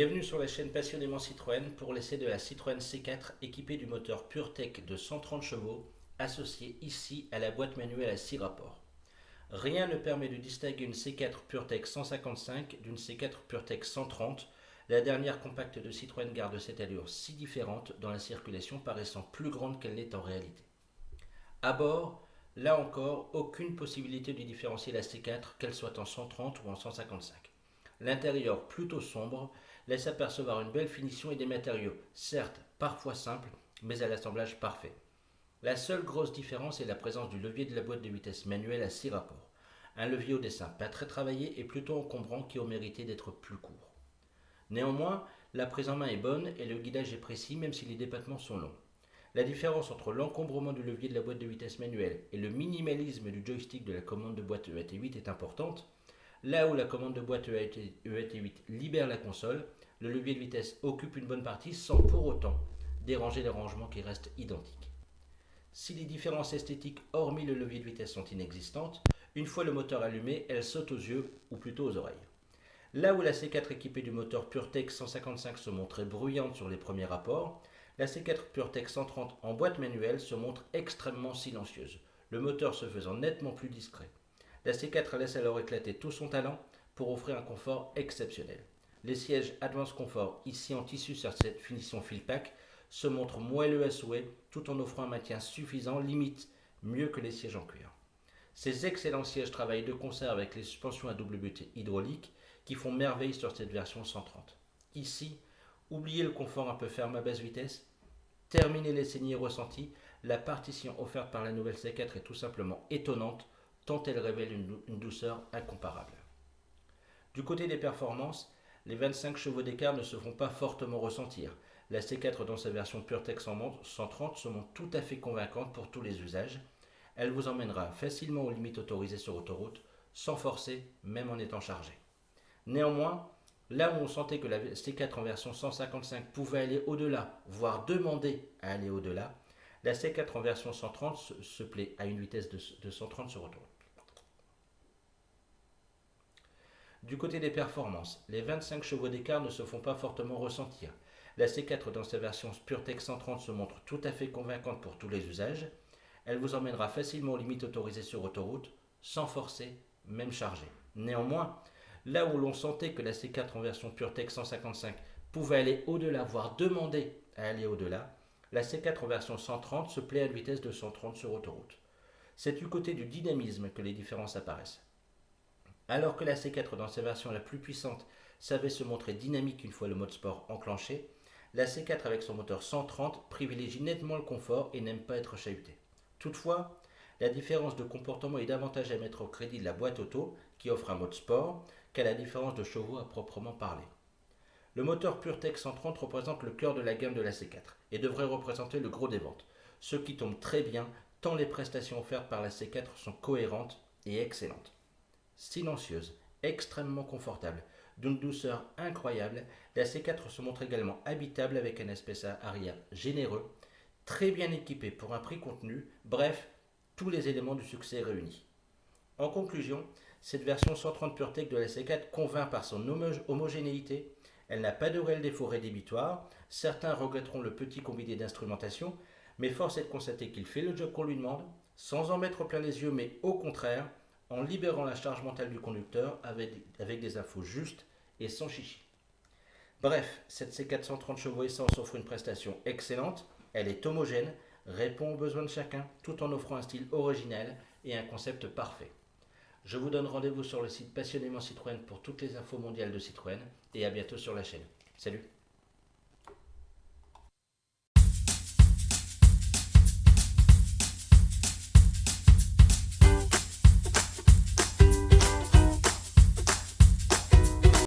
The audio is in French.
Bienvenue sur la chaîne Passionnément Citroën pour l'essai de la Citroën C4 équipée du moteur PureTech de 130 chevaux associé ici à la boîte manuelle à 6 rapports. Rien ne permet de distinguer une C4 PureTech 155 d'une C4 PureTech 130. La dernière compacte de Citroën garde cette allure si différente dans la circulation paraissant plus grande qu'elle l'est en réalité. À bord, là encore, aucune possibilité de différencier la C4 qu'elle soit en 130 ou en 155. L'intérieur plutôt sombre laisse apercevoir une belle finition et des matériaux, certes parfois simples, mais à l'assemblage parfait. La seule grosse différence est la présence du levier de la boîte de vitesse manuelle à 6 rapports. Un levier au dessin pas très travaillé et plutôt encombrant qui aurait mérité d'être plus court. Néanmoins, la prise en main est bonne et le guidage est précis même si les dépattements sont longs. La différence entre l'encombrement du levier de la boîte de vitesse manuelle et le minimalisme du joystick de la commande de boîte EAT8 est importante. Là où la commande de boîte EAT8 libère la console, le levier de vitesse occupe une bonne partie sans pour autant déranger les rangements qui restent identiques. Si les différences esthétiques hormis le levier de vitesse sont inexistantes, une fois le moteur allumé, elles sautent aux yeux ou plutôt aux oreilles. Là où la C4 équipée du moteur PureTech 155 se montrait bruyante sur les premiers rapports, la C4 PureTech 130 en boîte manuelle se montre extrêmement silencieuse, le moteur se faisant nettement plus discret. La C4 laisse alors éclater tout son talent pour offrir un confort exceptionnel. Les sièges Advance Comfort, ici en tissu sur cette finition Fillpack, se montrent moelleux à souhait tout en offrant un maintien suffisant, limite mieux que les sièges en cuir. Ces excellents sièges travaillent de concert avec les suspensions à double butte hydraulique qui font merveille sur cette version 130. Ici, oubliez le confort un peu ferme à basse vitesse, terminez les saignées ressenties, la partition offerte par la nouvelle C4 est tout simplement étonnante tant elle révèle une douceur incomparable. Du côté des performances, les 25 chevaux d'écart ne se font pas fortement ressentir. La C4 dans sa version PureTech 130 se montre tout à fait convaincante pour tous les usages. Elle vous emmènera facilement aux limites autorisées sur autoroute, sans forcer, même en étant chargé. Néanmoins, là où on sentait que la C4 en version 155 pouvait aller au-delà, voire demander à aller au-delà, la C4 en version 130 se plaît à une vitesse de 130 sur autoroute. Du côté des performances, les 25 chevaux d'écart ne se font pas fortement ressentir. La C4 dans sa version PureTech 130 se montre tout à fait convaincante pour tous les usages. Elle vous emmènera facilement aux limites autorisées sur autoroute, sans forcer, même chargé. Néanmoins, là où l'on sentait que la C4 en version PureTech 155 pouvait aller au-delà, voire demander à aller au-delà, la C4 en version 130 se plaît à une vitesse de 130 sur autoroute. C'est du côté du dynamisme que les différences apparaissent. Alors que la C4 dans sa version la plus puissante savait se montrer dynamique une fois le mode sport enclenché, la C4 avec son moteur 130 privilégie nettement le confort et n'aime pas être chahutée. Toutefois, la différence de comportement est davantage à mettre au crédit de la boîte auto qui offre un mode sport qu'à la différence de chevaux à proprement parler. Le moteur PureTech 130 représente le cœur de la gamme de la C4 et devrait représenter le gros des ventes, ce qui tombe très bien tant les prestations offertes par la C4 sont cohérentes et excellentes. Silencieuse, extrêmement confortable, d'une douceur incroyable, la C4 se montre également habitable avec un espace arrière généreux, très bien équipé pour un prix contenu, bref, tous les éléments du succès réunis. En conclusion, cette version 130 PureTech de la C4 convainc par son homogénéité, elle n'a pas de réel défaut rédhibitoire, certains regretteront le petit combiné d'instrumentation, mais force est de constater qu'il fait le job qu'on lui demande, sans en mettre plein les yeux, mais au contraire, en libérant la charge mentale du conducteur avec des infos justes et sans chichi. Bref, cette C430 chevaux essence offre une prestation excellente, elle est homogène, répond aux besoins de chacun, tout en offrant un style original et un concept parfait. Je vous donne rendez-vous sur le site Passionnément Citroën pour toutes les infos mondiales de Citroën et à bientôt sur la chaîne. Salut!